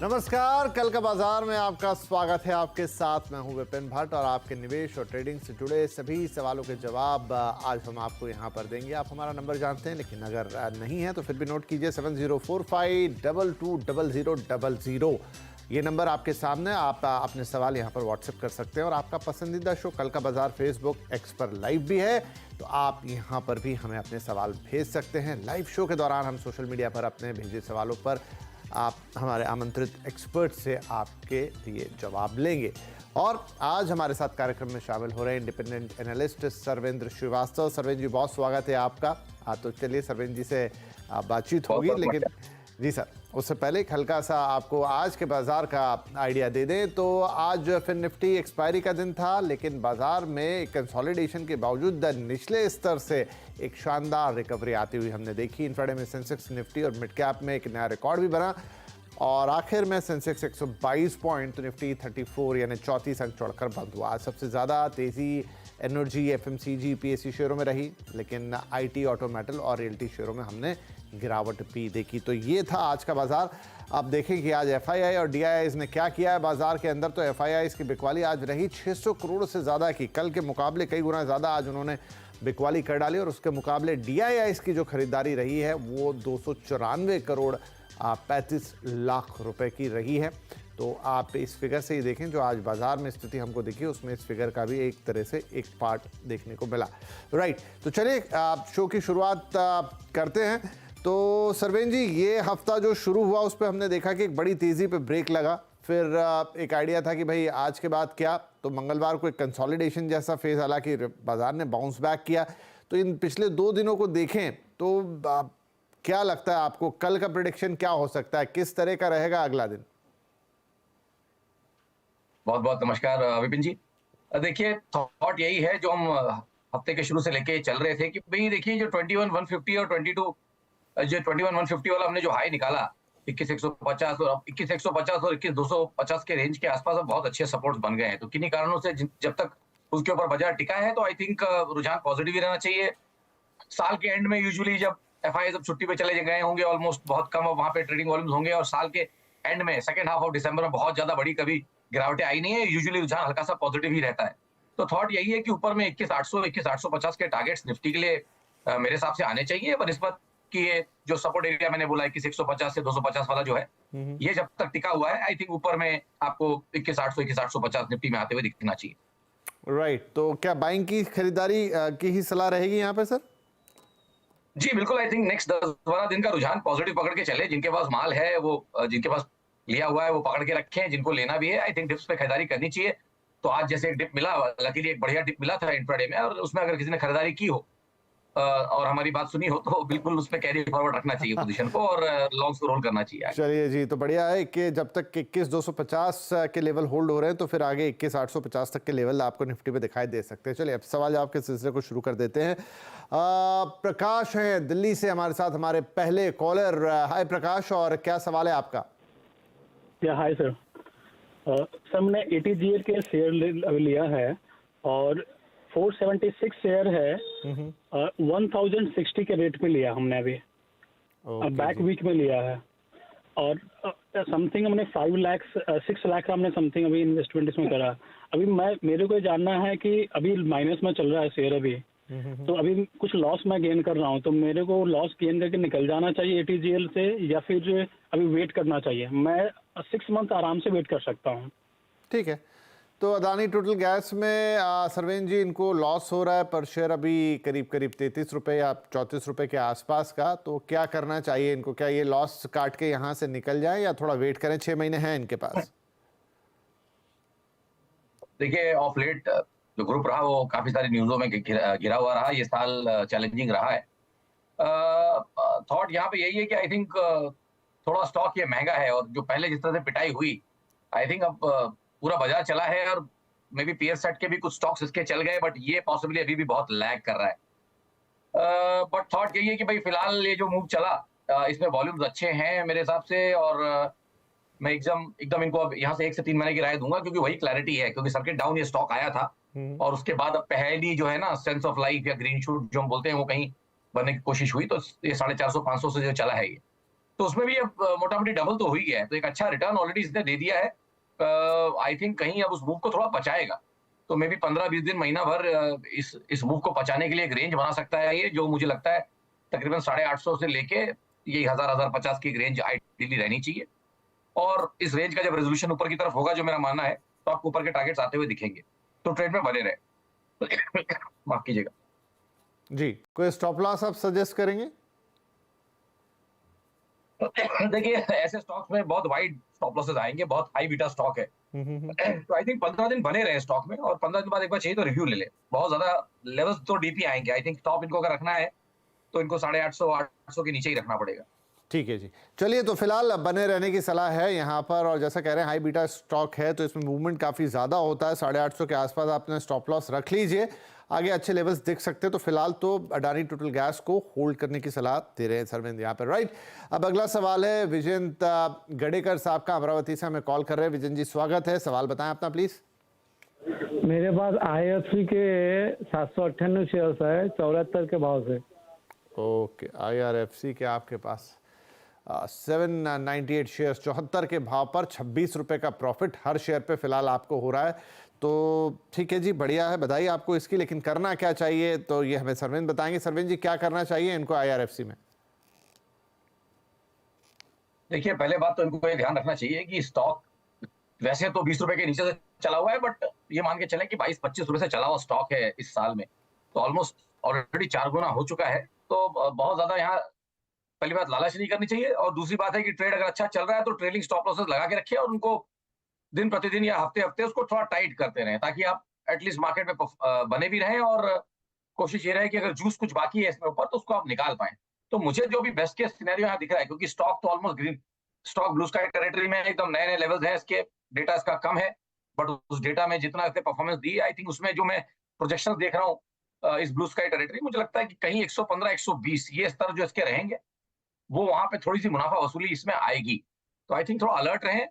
नमस्कार, कल का बाजार में आपका स्वागत है। आपके साथ मैं हूं विपिन भट्ट और आपके निवेश और ट्रेडिंग से जुड़े सभी सवालों के जवाब आज हम आपको यहां पर देंगे। आप हमारा नंबर जानते हैं, लेकिन अगर नहीं है तो फिर भी नोट कीजिए 7045220000। ये नंबर आपके सामने, आप अपने सवाल यहां पर व्हाट्सएप कर सकते हैं। और आपका पसंदीदा शो कल का बाजार फेसबुक एक्स पर लाइव भी है, तो आप यहां पर भी हमें अपने सवाल भेज सकते हैं। लाइव शो के दौरान हम सोशल मीडिया पर अपने भेजे सवालों पर आप हमारे आमंत्रित एक्सपर्ट से आपके दिए जवाब लेंगे। और आज हमारे साथ कार्यक्रम में शामिल हो रहे हैं इंडिपेंडेंट एनालिस्ट सर्वेंद्र श्रीवास्तव। सर्वेंद्र जी, बहुत स्वागत है आपका। तो चलिए सर्वेंद्र जी से बातचीत होगी, लेकिन जी सर, उससे पहले एक हल्का सा आपको आज के बाजार का आइडिया दे दें तो आज फिर निफ्टी एक्सपायरी का दिन था, लेकिन बाजार में कंसोलिडेशन के बावजूद निचले स्तर से एक शानदार रिकवरी आती हुई हमने देखी। इंट्राडे में सेंसेक्स, निफ्टी और मिड कैप में एक नया रिकॉर्ड भी बना और आखिर में सेंसेक्स 122 पॉइंट तो निफ्टी 34 यानी 34 अंक चढ़कर बंद हुआ। सबसे ज़्यादा तेज़ी एनर्जी, एफएमसीजी, पीएसयू शेयरों में रही, लेकिन आईटी, ऑटो, मेटल और रियल्टी शेयरों में हमने गिरावट भी देखी। तो ये था आज का बाजार। अब देखें कि आज एफआईआई और डीआईआईज ने क्या किया है बाजार के अंदर। तो एफआईआईज की बिकवाली आज रही 600 करोड़ से ज़्यादा की, कल के मुकाबले कई गुना ज़्यादा आज उन्होंने बिकवाली कर डाली। और उसके मुकाबले डीआईआईज की जो खरीदारी रही है वो 294 करोड़ 35 लाख रुपए की रही है। तो आप इस फिगर से ही देखें, जो आज बाजार में स्थिति हमको दिखी उसमें इस फिगर का भी एक तरह से एक पार्ट देखने को मिला। राइट, तो चलिए शो की शुरुआत करते हैं। तो सर्वेंद्र जी, ये हफ्ता जो शुरू हुआ उस पर हमने देखा कि एक बड़ी तेज़ी पे ब्रेक लगा, फिर एक आइडिया था कि भाई आज के बाद क्या, तो मंगलवार को एक कंसोलिडेशन जैसा फेज, हालांकि बाजार ने बाउंस बैक किया। तो इन पिछले 2 दिनों को देखें तो क्या लगता है आपको, कल का प्रेडिक्शन क्या हो सकता है, किस तरह का रहेगा अगला दिन? बहुत बहुत नमस्कार विपिन जी। देखिए, थॉट यही है जो हम हफ्ते के शुरू से लेके चल रहे थे कि भाई देखिए, जो 21,150 और 22 जो 21,150 वाला हमने जो हाई निकाला 21,150 और 21,150 और 21,250 के रेंज के आसपास अब बहुत अच्छे सपोर्ट्स बन गए हैं। तो किन्हीं कारणों से जब तक उसके ऊपर बाजार टिका है तो आई थिंक रुझान पॉजिटिव ही रहना चाहिए। साल के एंड में यूजुअली जब एफआई जब छुट्टी पे चले गए होंगे, ऑलमोस्ट बहुत कम वहां पे ट्रेडिंग वॉल्यूम्स होंगे, और साल के एंड में सेकंड हाफ ऑफ दिसंबर में बहुत ज्यादा बड़ी कभी गिरावटें आई नहीं है। यूजुअली रुझान हल्का सा पॉजिटिव ही रहता है। तो थॉट यही है कि ऊपर में 21,800 21,850 के टारगेट्स निफ्टी के लिए मेरे हिसाब से आने चाहिए, बनिस्बत कि ये जो सपोर्ट एरिया मैंने बोला 21,150 से 250 वाला जो है, ये जब तक टिका हुआ है आई थिंक ऊपर में आपको 21,800 21,850 निफ्टी में आते हुए दिखना चाहिए। राइट, तो क्या बाइंग की खरीदारी की ही सलाह रहेगी यहाँ पे सर? जी बिल्कुल, आई थिंक नेक्स्ट 10-12 दिन का रुझान पॉजिटिव पकड़ के चले। जिनके पास माल है वो, जिनके पास लिया हुआ है वो पकड़ के रखें, जिनको लेना भी है आई थिंक डिप्स पे खरीदारी करनी चाहिए। तो आज जैसे एक डिप मिला, लकीली एक बढ़िया डिप मिला था इंट्राडे में, और उसमें अगर किसी ने खरीदारी की हो और हमारी बात सुनी हो तो बिल्कुल उसमें कैरी फॉरवर्ड रखना चाहिए पोजीशन को, और लॉन्ग्स को रोल करना चाहिए। चलिए जी, तो बढ़िया है कि जब तक 21,250 के लेवल होल्ड हो रहे हैं तो फिर आगे 21,850 तक के लेवल आपको निफ्टी पे दिखाई दे सकते हैं। चलिए अब सवाल जवाब के सिलसिले को शुरू कर देते हैं। प्रकाश हैं दिल्ली से हमारे साथ, हमारे पहले कॉलर। हाय प्रकाश, और क्या सवाल है आपका? Hi sir. सर मैंने ATGL के शेयर लिया है और 476 शेयर है, 1060 के रेट में लिया हमने अभी। बैक वीक में लिया है और समथिंग हमने 6 लाख का हमने समथिंग अभी इन्वेस्टमेंट इसमें करा। अभी मेरे को जानना है कि अभी माइनस में चल रहा है शेयर अभी, तो अभी कुछ लॉस मैं गेन कर रहा हूँ, तो मेरे को लॉस गेन करके निकल जाना चाहिए ATGL से, या फिर अभी वेट करना चाहिए? मैं 6 मंथ आराम से वेट कर सकता हूँ। ठीक है, तो अदानी टोटल गैस में सर्वेन जी, इनको लॉस हो रहा है पर शेयर अभी करीब करीब 33 रुपये या 34 रुपये के आसपास का। तो क्या करना चाहिए इनको? क्या ये लॉस काट के यहाँ से निकल जाए या थोड़ा वेट करें? 6 महीने हैं इनके पास। देखिए, ऑफ लेट जो ग्रुप रहा वो काफी सारी न्यूज़ों में गिरा हुआ रहा। ये साल चैलेंजिंग रहा है। थॉट यहाँ पे यही है कि आई थिंक थोड़ा स्टॉक ये महंगा है, और जो पहले जिस तरह से पिटाई हुई आई थिंक अब पूरा बाजार चला है, और मे बी पीएस सेट के भी कुछ स्टॉक्स इसके चल गए, बट ये पॉसिबली अभी भी बहुत लैग कर रहा है। बट थॉट यही है कि भाई फिलहाल ये जो मूव चला इसमें वॉल्यूम्स अच्छे हैं मेरे हिसाब से, और मैं एकदम इनको अब यहाँ से 1 से 3 महीने की राय दूंगा, क्योंकि वही क्लैरिटी है, क्योंकि सर्किट डाउन ये स्टॉक आया था और उसके बाद अब पहली जो है ना सेंस ऑफ लाइफ या ग्रीन शूट जो हम बोलते हैं वो कहीं बनने की कोशिश हुई, तो ये 450-500 से जो चला है ये, तो उसमें भी अब मोटा मोटी डबल तो हो ही गया है, तो एक अच्छा रिटर्न ऑलरेडी इसने दे दिया है। आई थिंक कहीं अब उस मूव को थोड़ा पचाएगा, तो मे बी 15-20 दिन, महीना भर इस मूव को पचाने के लिए एक रेंज बना सकता है ये, जो मुझे लगता है तकरीबन 850 से लेके ये 1050 की रेंज आइडियली रहनी चाहिए। और इस रेंज का जब रेजोल्यूशन ऊपर की तरफ होगा, जो मेरा मानना है, तो आपको ऊपर के टारगेट्स आते हुए दिखेंगे, तो ट्रेड में बने रहे। माफ कीजिएगा जी, कोई स्टॉप लॉस आप सजेस्ट करेंगे? देखिए, ऐसे स्टॉक्स में बहुत वाइड स्टॉप लॉसेस आएंगे, बहुत हाई बीटा स्टॉक है। तो आई थिंक 15 दिन बने रहे स्टॉक में, और 15 दिन बाद एक बार चाहिए तो रिव्यू ले ले। बहुत ज्यादा लेवल्स तो डीपी आएंगे। आई थिंक स्टॉप इनको अगर रखना है तो इनको 850-800 के नीचे ही रखना पड़ेगा। ठीक है जी, चलिए, तो फिलहाल बने रहने की सलाह है यहाँ पर, और जैसा कह रहे हैं हाई बीटा स्टॉक है तो इसमें मूवमेंट काफ़ी ज़्यादा होता है। 850 के आसपास आपने स्टॉप लॉस रख लीजिए, आगे अच्छे लेवल्स दिख सकते हैं। तो फिलहाल तो अडानी टोटल गैस को होल्ड करने की सलाह दे रहे हैं सरविंद यहाँ पर, राइट। अब अगला सवाल है विजेंत गडेकर साहब का, अमरावती से हमें कॉल कर रहे हैं। विजेंत जी, स्वागत है, सवाल बताएं अपना प्लीज़। मेरे पास IFC के 798 शेयर्स है 74 के भाव से। ओके, IRFC के आपके पास 798 शेयर्स 74 के भाव पर 26 रुपए का प्रॉफिट हर शेयर पे फिलहाल आपको हो रहा है। तो ठीक है जी, बढ़िया है, बधाई आपको इसकी। लेकिन करना क्या चाहिए, तो ये हमें सरविंद बताएंगे। सरविंद जी, क्या करना चाहिए इनको IRFC में? देखिए, पहले बात तो इनको ये ध्यान रखना चाहिए कि स्टॉक वैसे तो 20 रुपए के नीचे से चला हुआ है, बट ये मान के चलें कि 22-25 रुपए से चला हुआ स्टॉक है इस साल में, तो ऑलमोस्ट ऑलरेडी 4 गुना हो चुका है। तो बहुत ज्यादा यहाँ पहली बात लालच नहीं करनी चाहिए, और दूसरी बात है कि ट्रेड अगर अच्छा चल रहा है तो ट्रेलिंग स्टॉप लॉसेस लगा के रखिए, और उनको दिन प्रतिदिन या हफ्ते हफ्ते उसको थोड़ा टाइट करते रहें, ताकि आप एटलीस्ट मार्केट में बने भी रहें, और कोशिश ये रहे कि अगर जूस कुछ बाकी है इसमें ऊपर तो उसको आप निकाल पाएं। तो मुझे जो भी बेस्ट केस सिनेरियो यहाँ दिख रहा है, क्योंकि स्टॉक तो almost green stock blue sky territory में एकदम नए नए लेवल्स है, इसके डेटा इसका कम है, बट उस डेटा में जितना इसने परफॉर्मेंस दी, आई थिंक उसमें जो मैं प्रोजेक्शन देख रहा हूँ इस ब्लू स्काई टेरिटरी, मुझे लगता है कि कहीं 115-120 ये स्तर जो इसके रहेंगे, वो वहां पे थोड़ी सी मुनाफा वसूली इसमें आएगी। तो आई थिंक थोड़ा अलर्ट रहें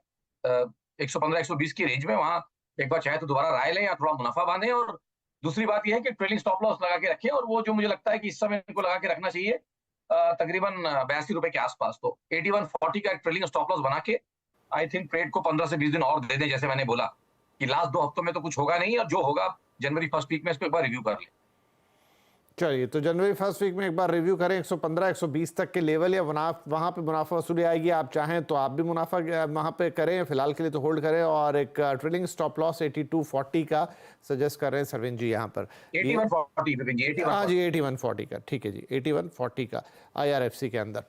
115-120 की रेंज में, वहां एक बार चाहे तो दोबारा राय लें या थोड़ा मुनाफा बांधें। और दूसरी बात यह है कि ट्रेलिंग स्टॉप लॉस लगा के रखें, और वो जो मुझे लगता है कि इस समय इनको लगा के रखना चाहिए तकरीबन 82 रुपए के आसपास। तो 8140 का एक ट्रेलिंग स्टॉप लॉस बना के आई थिंक ट्रेड को 15 से 20 दिन और दे दें। जैसे मैंने बोला कि लास्ट 2 हफ्तों में तो कुछ होगा नहीं, और जो होगा जनवरी फर्स्ट वीक में इसको एक बार रिव्यू कर लें। चलिए, तो जनवरी फर्स्ट वीक में एक बार रिव्यू करें 115-120 तक के लेवल, या वहाँ पे मुनाफा वसूली आएगी। आप चाहें तो आप भी मुनाफा वहाँ पे करें, फिलहाल के लिए तो होल्ड करें। और एक ट्रेलिंग स्टॉप लॉस 8240 का सजेस्ट कर रहे हैं सरविंद जी यहाँ पर। 8140 हाँ जी, 8140 का, ठीक है जी, 8140 का IRFC के अंदर,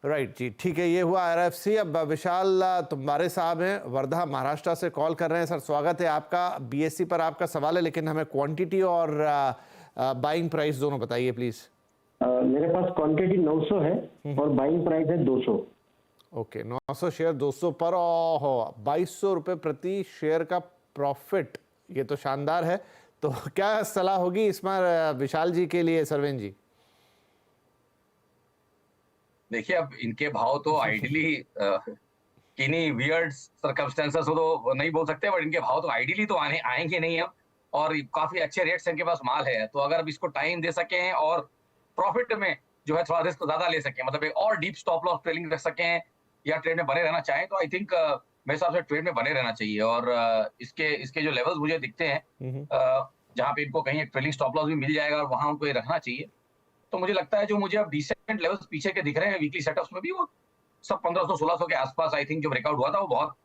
राइट जी, ठीक है। ये हुआ IRFC। अब विशाल तुम्बारे साहब हैं, वर्धा महाराष्ट्र से कॉल कर रहे हैं। सर, स्वागत है आपका। BSE पर आपका सवाल है, लेकिन हमें क्वांटिटी और बाइंग प्राइस दोनों बताइए प्लीज। मेरे पास क्वांटिटी 900 है और बाइंग प्राइस है 200। ओके, 900 शेयर 200 पर, ओहो, 2200 रुपए प्रति शेयर का प्रॉफिट, ये तो शानदार है। तो क्या सलाह होगी इसमें विशाल जी के लिए, सरविंद जी? देखिए, अब इनके भाव तो आइडियली किन्हीं वियर्ड सर्कमस्टेंसेस हो तो नहीं बोल सकते, बट इनके भाव तो आइडियली तो आएंगे नहीं अब, और काफी अच्छे रेट्स इनके पास माल है। तो अगर अब इसको टाइम दे सकें और प्रॉफिट में जो है थोड़ा रिस्क ज्यादा ले सकें, मतलब एक और डीप स्टॉप लॉस ट्रेलिंग रख सकें, या ट्रेड में बने रहना चाहें, तो आई थिंक मेरे हिसाब से ट्रेड में बने रहना चाहिए। और इसके जो लेवल्स मुझे दिखते हैं जहां पे इनको कहीं एक ट्रेलिंग स्टॉप लॉस भी मिल जाएगा और वहां उनको ये रखना चाहिए, तो मुझे लगता है जो मुझे अब डिसेंट लेवल्स पीछे के दिख रहे हैं वीकली सेटअप्स में भी, वो सब 1500-1600 के आसपास आई थिंक जो ब्रेकआउट हुआ था वो बहुत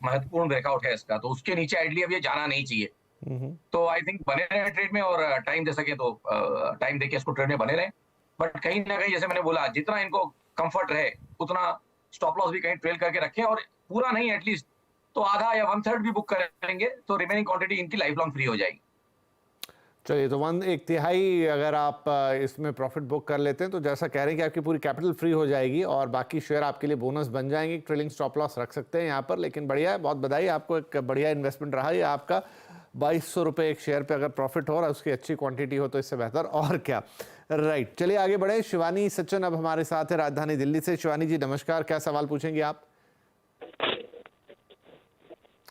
महत्वपूर्ण ब्रेकआउट है इसका। तो उसके नीचे आइडियली अब ये जाना नहीं चाहिए। तो आई थिंक बने रहे ट्रेड में, और टाइम दे सके तो टाइम देके इसको ट्रेड में बने रहे। बट कहीं ना कहीं जैसे मैंने बोला, जितना इनको कंफर्ट रहे उतना स्टॉप लॉस भी कहीं ट्रेल करके रखें, और पूरा नहीं एटलीस्ट तो आधा या 1/3 भी बुक करेंगे, तो रिमेनिंग क्वांटिटी इनकी लाइफ लॉन्ग फ्री हो जाएगी। चलिए, तो 1/3 अगर आप इसमें प्रॉफिट बुक कर लेते हैं तो जैसा कह रहे हैं कि आपकी पूरी कैपिटल फ्री हो जाएगी, और बाकी शेयर आपके लिए बोनस बन जाएंगे। ट्रेलिंग स्टॉप लॉस रख सकते हैं यहाँ पर, लेकिन बढ़िया है, बहुत बधाई आपको, एक बढ़िया इन्वेस्टमेंट रहा है आपका। 2200 रुपये एक शेयर पे अगर प्रॉफिट हो रहा है, उसकी अच्छी क्वांटिटी हो तो इससे बेहतर और क्या, राइट। चलिए आगे बढ़े। शिवानी सच्चन अब हमारे साथ है राजधानी दिल्ली से। शिवानी जी नमस्कार, क्या सवाल पूछेंगे आप?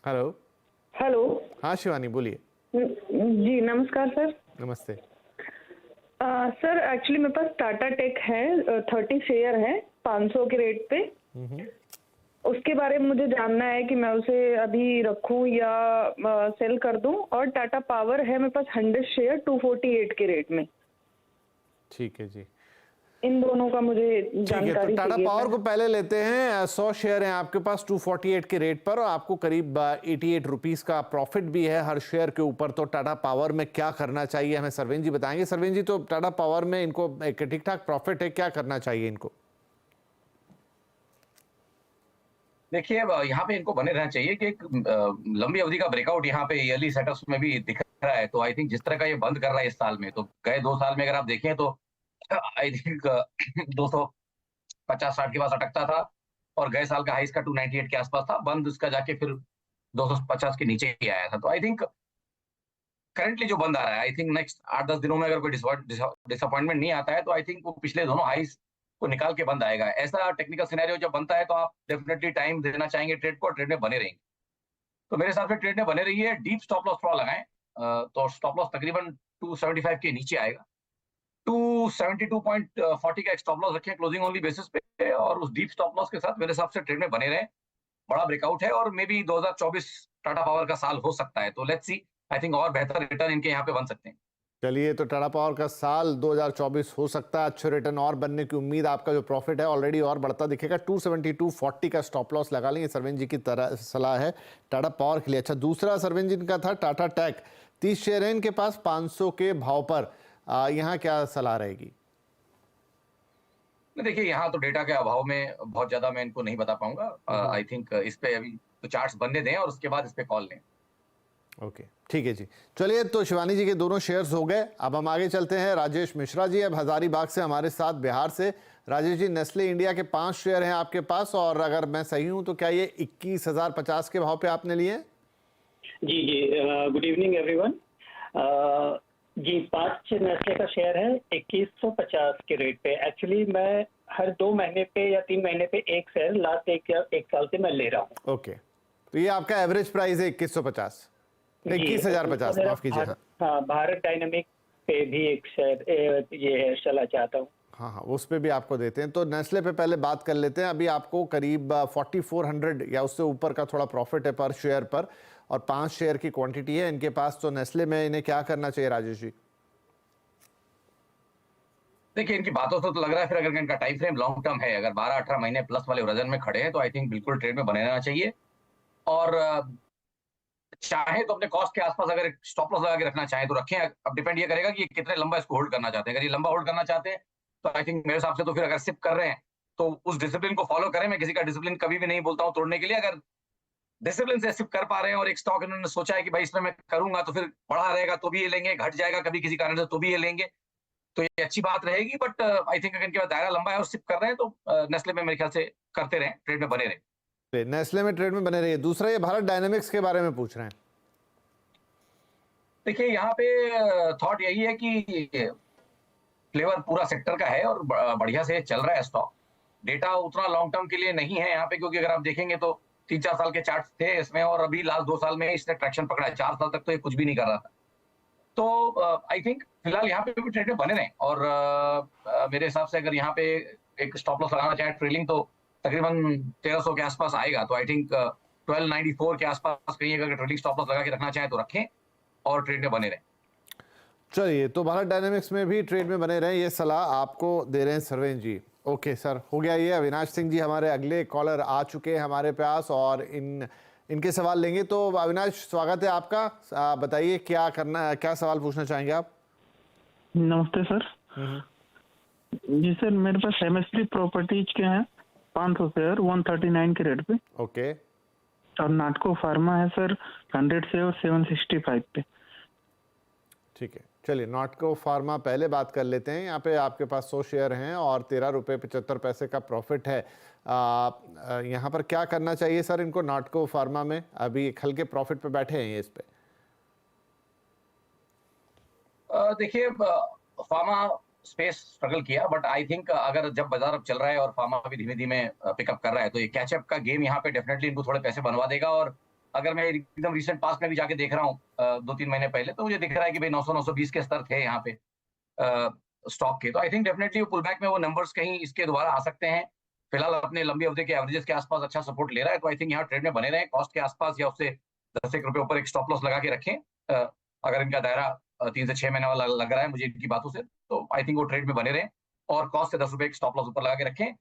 हेलो। हेलो। हाँ शिवानी, बोलिए। जी नमस्कार सर। नमस्ते। सर एक्चुअली मेरे पास टाटा टेक है, 30 शेयर है, 500 के रेट पे। उसके बारे में मुझे जानना है कि मैं उसे अभी रखूं या सेल कर दूं। और टाटा पावर है मेरे पास 100 शेयर 248 के रेट में। ठीक है जी, इन दोनों का मुझे ठीक है। तो जानकारी टाटा चाहिए पावर था। को पहले लेते हैं। 100 शेयर हैं आपके पास 248 के रेट पर और आपको करीब 88 रुपीस का प्रॉफिट भी है हर शेयर के ऊपर। तो टाटा पावर में क्या करना चाहिए हमें सरवीन जी बताएंगे। सरवीन जी, तो टाटा पावर में इनको एक ठीक ठाक प्रॉफिट है, क्या करना चाहिए इनको? देखिए, अब यहाँ पे इनको बने रहना चाहिए कि एक लंबी अवधि का ब्रेकआउट यहाँ पे ईयरली सेटअप्स में भी दिख रहा है। तो आई थिंक जिस तरह का ये बंद कर रहा है इस साल में, तो गए 2 साल में अगर आप देखें तो आई थिंक 250-60 के पास अटकता था और गए साल का हाई इसका 298 के आसपास था। बंद इसका जाके फिर 250 के नीचे ही आया था। तो आई थिंक करंटली जो बंद आ रहा है, आई थिंक नेक्स्ट 8-10 दिनों में अगर कोई डिसअपॉइंटमेंट नहीं आता है तो आई थिंक वो पिछले दोनों हाईस को निकाल के बंद आएगा। ऐसा टेक्निकल सिनेरियो जब बनता है तो आप डेफिनेटली टाइम देना चाहेंगे ट्रेड को, ट्रेड में बने रहेंगे। तो मेरे हिसाब से ट्रेड में बने रहिए, डीप स्टॉप लॉस थोड़ा लगाएं। तो स्टॉप लॉस तकरीबन 275 के नीचे आएगा। 272.40 का एक स्टॉप लॉस रखें क्लोजिंग ओनली बेसिस पे, और उस डीप स्टॉप लॉस के साथ मेरे हिसाब से ट्रेड में बने रहें। बड़ा ब्रेकआउट है और मे बी 2024 टाटा पावर का साल हो सकता है। तो लेट्स सी, आई थिंक और बेहतर रिटर्न इनके यहाँ पे बन सकते हैं। चलिए, तो टाटा पावर का साल 2024 हो सकता है, अच्छे रिटर्न और बनने की उम्मीद। आपका जो प्रॉफिट है ऑलरेडी और बढ़ता दिखेगा। 272.40 का स्टॉप लॉस लगा लेंगे। सरवीन जी की तरह सलाह है टाटा पावर के लिए। अच्छा, दूसरा सरवीन जी का था टाटा टेक। 30 शेयर है इनके पास 500 के भाव पर। यहाँ क्या सलाह रहेगी? देखिए, यहाँ तो डेटा के अभाव में बहुत ज्यादा मैं इनको नहीं बता पाऊंगा। आई थिंक इस पे अभी तो चार्ट्स बनने दें और उसके बाद इस पे कॉल लें। ओके, ठीक है जी। चलिए, तो शिवानी जी के दोनों शेयर्स हो गए। अब हम आगे चलते हैं। राजेश मिश्रा जी अब हजारीबाग से हमारे साथ, बिहार से। राजेश जी, नेस्ले इंडिया के 5 शेयर हैं आपके पास और अगर मैं सही हूं तो क्या ये 21,050 के भाव पे आपने लिए? जी जी, गुड इवनिंग एवरीवन। जी, 5 नेस्ले का शेयर है 2150 के रेट पे। एक्चुअली मैं हर 2 महीने पे या 3 महीने पे एक शेयर लास्ट एक साल से मैं ले रहा हूँ। ओके, तो ये आपका एवरेज प्राइस है 2150, 21,050, माफ कीजिए। हाँ, भारत डायनामिक पे भी एक शेयर ये चला चाहता हूँ। हाँ हाँ, उस पे भी आपको देते हैं। तो नेस्ले पे पहले बात कर लेते हैं। अभी आपको करीब 4400 या उससे ऊपर का थोड़ा प्रॉफिट है पर शेयर पर, और 5 शेयर की क्वांटिटी है इनके पास। तो नेस्ले में इन्हें क्या करना चाहिए राजेश जी? देखिए, इनकी बातों से तो लग रहा है फिर अगर इनका टाइम फ्रेम लॉन्ग टर्म है, अगर 12-18 महीने प्लस वाले होराइजन में खड़े हैं, तो आई थिंक बिल्कुल ट्रेड में बने रहना चाहिए। और चाहे तो अपने कॉस्ट के आसपास अगर स्टॉप लॉस लगा के रखना चाहे तो रखें। अब डिपेंड ये करेगा कि ये कितने लंबा इसको होल्ड करना चाहते हैं। अगर ये लंबा होल्ड करना चाहते हैं तो आई थिंक मेरे हिसाब से तो फिर अगर सिप कर रहे हैं तो उस डिसिप्लिन को फॉलो करें। मैं किसी का डिसिप्लिन कभी भी नहीं बोलता हूँ तोड़ने के लिए। अगर डिसिप्लिन से सिप कर पा रहे हैं और एक स्टॉक इन्होंने सोचा है कि भाई इसमें मैं करूंगा तो फिर बढ़ा रहेगा तो भी ये लेंगे, घट जाएगा कभी किसी कारण से तो भी ये लेंगे, तो ये अच्छी बात रहेगी। बट आई थिंक अगर इनके पास दायरा लंबा है और सिप कर रहे हैं तो नेस्ले में मेरे ख्याल से करते रहें, ट्रेड में बने रहें। नेस्ले में ट्रेड में बने रहिए। दूसरा, ये भारत डायनेमिक्स के बारे में पूछ रहे हैं। देखिए, यहाँ पे थॉट यही है कि फ्लेवर पूरा सेक्टर का है और बढ़िया से चल रहा है स्टॉक। डेटा उतना लॉन्ग टर्म के लिए नहीं है यहाँ पे, क्योंकि अगर आप देखेंगे तो 3-4 साल के चार्ट्स थे इसमें और अभी लास्ट 2 साल में इसने ट्रैक्शन पकड़ा है। 4 साल तक तो ये कुछ भी नहीं कर रहा था। तो आई थिंक फिलहाल यहाँ पे भी ट्रेड में बने रहें। और मेरे हिसाब से अगर यहाँ पे एक स्टॉप लॉस लगाना चाहे ट्रेलिंग तो तकरीबन 1300 के आसपास आएगा। तो आई थिंक 1294 के आसपास कहीं अगर ट्रेलिंग स्टॉप लॉस लगा के रखना चाहे तो रखें और ट्रेड में बने रहें। चलिए, तो भारत डायनेमिक्स में भी ट्रेड में बने रहें, ये सलाह आपको दे रहे हैं सरवीन जी। ओके सर, हो गया ये। अविनाश सिंह जी हमारे अगले कॉलर आ चुके हैं हमारे पास और इनके सवाल लेंगे। तो अविनाश, स्वागत है आपका। बताइए क्या सवाल पूछना चाहेंगे आप? नमस्ते सर। जी सर, मेरे पास एमएसपी प्रॉपर्टीज के हैं 500 शेयर 139 के रेट पे। ओके। और नाटको फार्मा है सर 100 शेयर 765 पे। ठीक है, चलिए नाटको फार्मा पहले बात कर लेते हैं। यहाँ पे आपके पास 100 शेयर हैं और 13 रुपये 75 पैसे का प्रॉफिट है। यहाँ पर क्या करना चाहिए सर इनको नाटको फार्मा में? अभी एक हल्के प्रॉफिट पे बैठे हैं ये इस पे। देखिए, फार्मा स्पेस स्ट्रगल किया, बट आई थिंक अगर जब बाजार अब चल रहा है और फार्मा भी धीमे धीमे पिकअप कर रहा है तो ये कैचअप का गेम यहाँ पे डेफिनेटली इनको थोड़े पैसे बनवा देगा। और अगर मैं एकदम रिसेंट पास्ट में भी जाके देख रहा हूँ 2-3 महीने पहले, तो मुझे दिख रहा है कि भाई 900-920 के स्तर थे यहाँ पे स्टॉक के। तो I think definitely pull back में वो नंबर्स कहीं इसके दोबारा आ सकते हैं। फिलहाल अपने लंबी अवधि के एवरेजेस के आसपास अच्छा सपोर्ट ले रहा है, तो आई थिंक यहाँ ट्रेड में बने रहें, कॉस्ट के आसपास या उससे 10 एक रुपए ऊपर एक स्टॉप लॉस लगा के रखें। अगर इनका दायरा 3 से 6 महीने वाला लग रहा है मुझे इनकी बातों से, तो आई थिंक वो ट्रेड में बने रहें और कॉस्ट से 10 रुपए एक स्टॉप लॉस ऊपर लगा के रखें।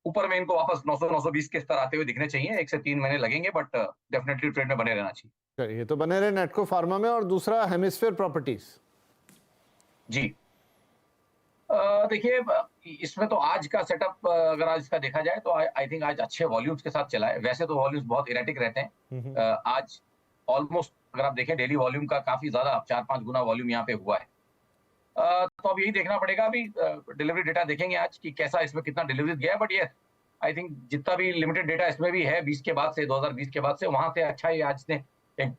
ऊपर में इनको वापस 900-920 के स्तर आते हुए दिखने चाहिए, 1 से 3 महीने लगेंगे, बट डेफिनेटली ट्रेड में बने रहना चाहिए। चलिए, तो बने रहे नेटको फार्मा में। और दूसरा हेमिस्फीयर प्रॉपर्टीज। जी देखिए, इसमें तो आज का सेटअप अगर आज इसका देखा जाए तो आई थिंक आज अच्छे वॉल्यूम्स के साथ चला है। वैसे तो वॉल्यूम्स बहुत इरेटिक रहते हैं, आज ऑलमोस्ट अगर आप देखें डेली वॉल्यूम का काफी ज्यादा 4-5 गुना वॉल्यूम यहाँ पे हुआ है। तो अब यही देखना पड़ेगा, अभी डिलीवरी डेटा देखेंगे आज कि कैसा इसमें कितना डिलीवरी गया है। बट ये आई थिंक जितना भी लिमिटेड डेटा इसमें भी है 20 के बाद से, 2020 के बाद से, वहां से अच्छा ही आज ने एक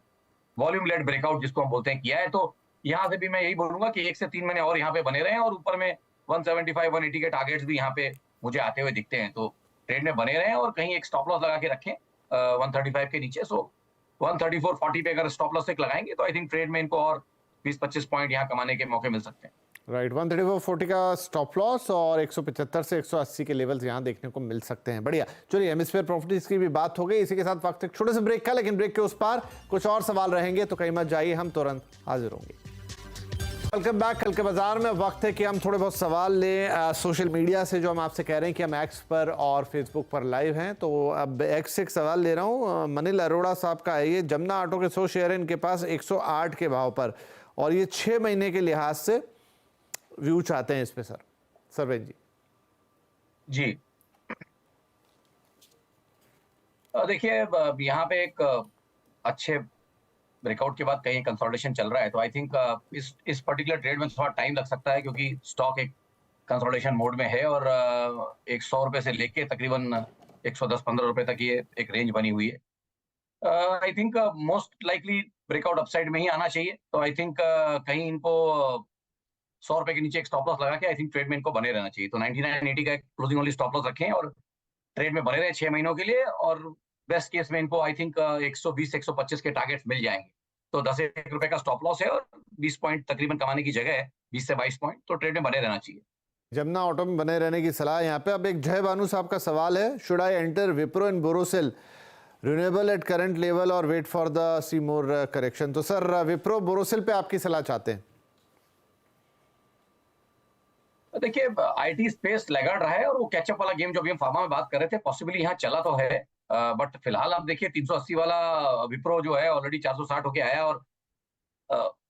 वॉल्यूम लेड ब्रेकआउट जिसको हम बोलते हैं किया है। तो यहाँ से भी मैं यही बोलूंगा कि 1 से 3 महीने और यहाँ पे बने रहे और ऊपर में 175-180 के टारगेट्स भी यहाँ पे मुझे आते हुए दिखते हैं। तो ट्रेड में बने रहे और कहीं एक स्टॉप लॉस लगा के रखें 135 के नीचे। सो 134.40 पे अगर स्टॉप लॉस एक लगाएंगे तो आई थिंक ट्रेड में इनको और 20-25 पॉइंट यहाँ कमाने के मौके मिल सकते हैं। राइट, 134.40 का स्टॉप लॉस और 175 से 180 के लेवल्स यहाँ देखने को मिल सकते हैं। बढ़िया, चलिए हेमिस्फीयर प्रॉपर्टीज की भी बात हो गई। इसी के साथ वक्त एक छोटे से ब्रेक का, लेकिन ब्रेक के उस पार कुछ और सवाल रहेंगे, तो कहीं मत जाइए, हम तुरंत हाजिर होंगे। Welcome back. कल के बाजार में वक्त है कि हम थोड़े बहुत सवाल लें सोशल मीडिया से, जो हम आपसे कह रहे हैं कि हम एक्स पर और फेसबुक पर लाइव हैं। तो अब एक्स से एक सवाल ले रहा हूँ, मनील अरोड़ा साहब का है ये। जमुना ऑटो के 100 शेयर इनके पास 108 के भाव पर, और ये 6 महीने के लिहाज से व्यू चाहते हैं इस पे। सर सरवेन जी। जी देखिए, यहाँ पे एक अच्छे ब्रेकआउट के बाद कहीं कंसोलिडेशन चल रहा है, तो आई थिंक इस पर्टिकुलर ट्रेड में थोड़ा टाइम लग सकता है, क्योंकि स्टॉक एक कंसोलिडेशन मोड में है और 100 रुपए से लेके तकरीबन 110-15 रुपए तक ये एक रेंज बनी हुई है। I think most likely breakout upside में ही आना चाहिए। तो आई थिंक कहीं इनको 100 रुपए के नीचे एक स्टॉप लॉस लगा के आई थिंक ट्रेड में इनको बने रहना चाहिए। तो 99.80 का क्लोजिंग ओनली स्टॉप लॉस रखें और ट्रेड में बने रहे 6 महीनों के लिए, और बेस्ट केस में इनको आई थिंक 120-125 के टारगेट्स मिल जाएंगे। तो 10 रुपए का स्टॉप लॉस है और 20 पॉइंट तकरीबन कमाने की जगह है, 20 से 22 पॉइंट, तो ट्रेड में बने रहना चाहिए। जमुना ऑटो में बने रहने की सलाह यहाँ पे। अब एक जय भानु साहब का सवाल है, should I enter Wipro and Borosil renewable at current level और wait for the see more correction? तो सर विप्रो बोरोसिल पे आपकी सलाह चाहते हैं। देखिए, आईटी स्पेस लैगार्ड रहा है और वो कैचअप वाला गेम जो अभी हम फार्मा में बात कर रहे थे पॉसिबली यहाँ चला तो है, बट फिलहाल आप देखिए 380 वाला विप्रो जो है ऑलरेडी 460 होके आया और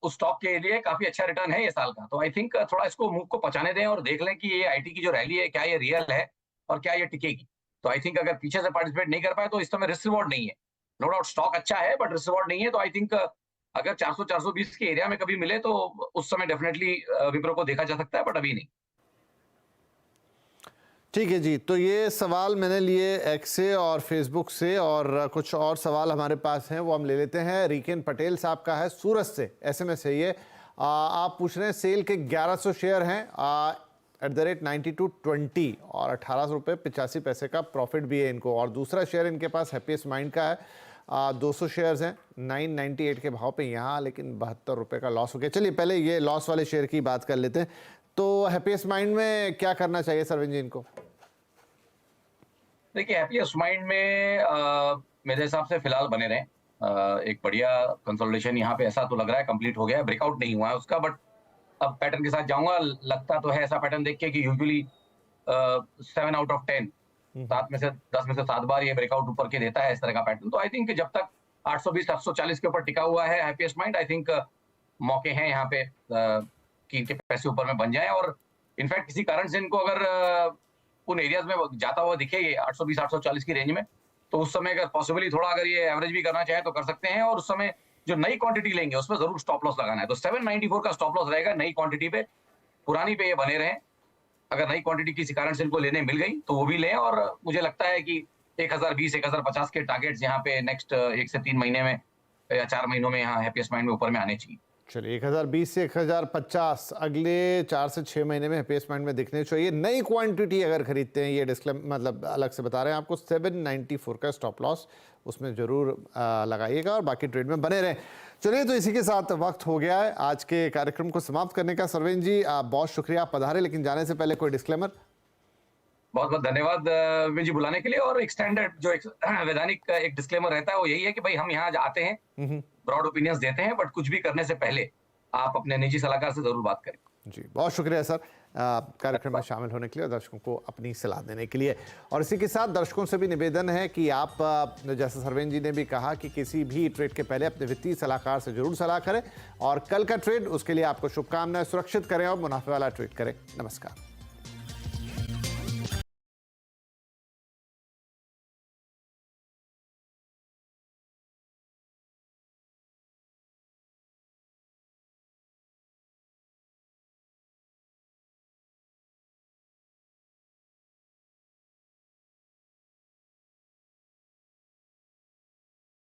उस स्टॉक के लिए काफी अच्छा रिटर्न है ये साल का। तो आई थिंक थोड़ा इसको मूव को पचाने दें और देख लें कि ये आईटी की जो रैली है क्या ये रियल है और क्या ये टिकेगी। तो आई थिंक अगर पीछे से पार्टिसिपेट नहीं कर पाए तो इस समय रिस्क रिवॉर्ड नहीं है। नो डाउट स्टॉक अच्छा है बट रिस्क रिवॉर्ड नहीं है। तो आई थिंक अगर 400-420 के एरिया में कभी मिले तो उस समय डेफिनेटली विप्रो को देखा जा सकता है, बट अभी नहीं। ठीक है जी, तो ये सवाल मैंने लिए एक्स से और फेसबुक से, और कुछ और सवाल हमारे पास हैं वो हम ले लेते हैं। रिकेन पटेल साहब का है सूरत से, एसएमएस है ये। आप पूछ रहे हैं सेल के 1100 शेयर हैं @9220 और 18 रुपये 85 पैसे का प्रॉफिट भी है इनको। और दूसरा शेयर इनके पास हैप्पीएस्ट माइंड का है, 200 शेयर्स हैं 998 के भाव पे यहाँ, लेकिन 72 रुपये का लॉस हो गया। चलिए पहले ये लॉस वाले शेयर की बात कर लेते हैं। तो हैप्पीएस्ट माइंड में क्या करना चाहिए सरविन जी इनको? देखिए, हैप्पीएस्ट माइंड में मेरे हिसाब से फिलहाल बने रहें। एक बढ़िया कंसोलिडेशन यहाँ पे ऐसा तो लग रहा है कंप्लीट हो गया, ब्रेकआउट नहीं हुआ है उसका, बट अब पैटर्न के साथ जाऊंगा। लगता तो है ऐसा पैटर्न देख के कि यूजुअली 7 आउट ऑफ 10, 7 में से 10 में से 7 बार ये ब्रेकआउट ऊपर के देता है इस तरह का पैटर्न। तो आई थिंक जब तक 820-840 के ऊपर टिका हुआ है हैप्पीएस्ट माइंड, आई थिंक मौके हैं यहाँ पे कि इनके पैसे ऊपर में बन जाए। और इनफैक्ट किसी कारण से इनको अगर उन एरियाज में जाता हुआ दिखे ये 820-840 की रेंज में, तो उस समय अगर पॉसिबली थोड़ा अगर ये एवरेज भी करना चाहे तो कर सकते हैं। और उस समय जो नई क्वांटिटी लेंगे उसमें जरूर स्टॉप लॉस लगाना है। तो 794 का स्टॉप लॉस रहेगा नई क्वांटिटी पे, पुरानी पे ये बने रहे। अगर नई क्वांटिटी किसी कारण से इनको लेने मिल गई तो वो भी लें। और मुझे लगता है कि 1020-1050 के टारगेट्स यहाँ पे नेक्स्ट 1 से 3 महीने में या 4 महीनों में यहाँ हैप्पीएस्ट माइंड में ऊपर में आने चाहिए। चलिए 1020 से 1050 अगले 4 से 6 महीने में हैप्पीएस्ट माइंड में दिखने चाहिए। नई क्वांटिटी अगर खरीदते हैं, ये डिस्क्लेम मतलब अलग से बता रहे हैं आपको, 794 का स्टॉप लॉस उसमें जरूर लगाइएगा और बाकी ट्रेड में बने रहें। चलिए, तो इसी के साथ वक्त हो गया है आज के कार्यक्रम को समाप्त करने का। सरवीन जी बहुत शुक्रिया, आप पधारे, लेकिन जाने से पहले कोई डिस्क्लेमर? बहुत बहुत धन्यवाद विपिन जी बुलाने के लिए। और एक स्टैंडर्ड जो एक वैधानिक एक डिस्क्लेमर रहता है वो यही है कि भाई हम यहाँ आते हैं, ब्रॉड ओपिनियंस देते हैं, बट कुछ भी करने से पहले आप अपने निजी सलाहकार से जरूर बात करें। जी, बहुत शुक्रिया सर कार्यक्रम में शामिल होने के लिए और दर्शकों को अपनी सलाह देने के लिए। और इसी के साथ दर्शकों से भी निवेदन है कि आप जैसे सरवेन जी ने भी कहा कि किसी भी ट्रेड के पहले अपने वित्तीय सलाहकार से जरूर सलाह करें और कल का ट्रेड उसके लिए आपको शुभकामनाएं, सुरक्षित करें और मुनाफे वाला ट्रेड करें। नमस्कार।